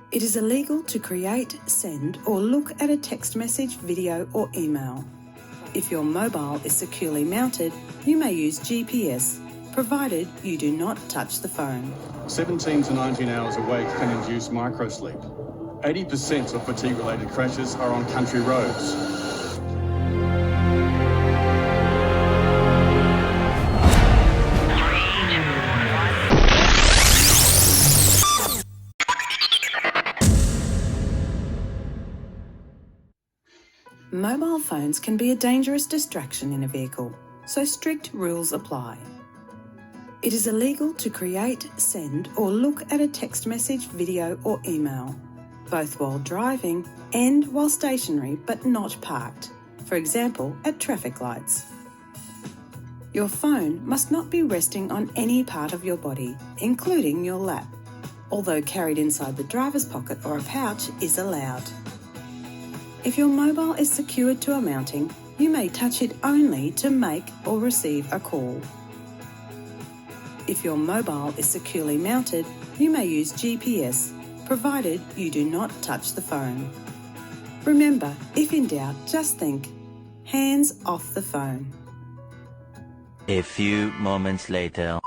It is illegal to create, send, or look at a text message, video, or email. If your mobile is securely mounted, you may use GPS, provided you do not touch the phone. 17 to 19 hours awake can induce microsleep. 80% of fatigue-related crashes are on country roads. Mobile phones can be a dangerous distraction in a vehicle, so strict rules apply. It is illegal to create, send, or look at a text message, video, or email, both while driving and while stationary but not parked, for example, at traffic lights. Your phone must not be resting on any part of your body, including your lap, although carried inside the driver's pocket or a pouch is allowed. If your mobile is secured to a mounting, you may touch it only to make or receive a call. If your mobile is securely mounted, you may use GPS, provided you do not touch the phone. Remember, if in doubt, just think, hands off the phone. A few moments later.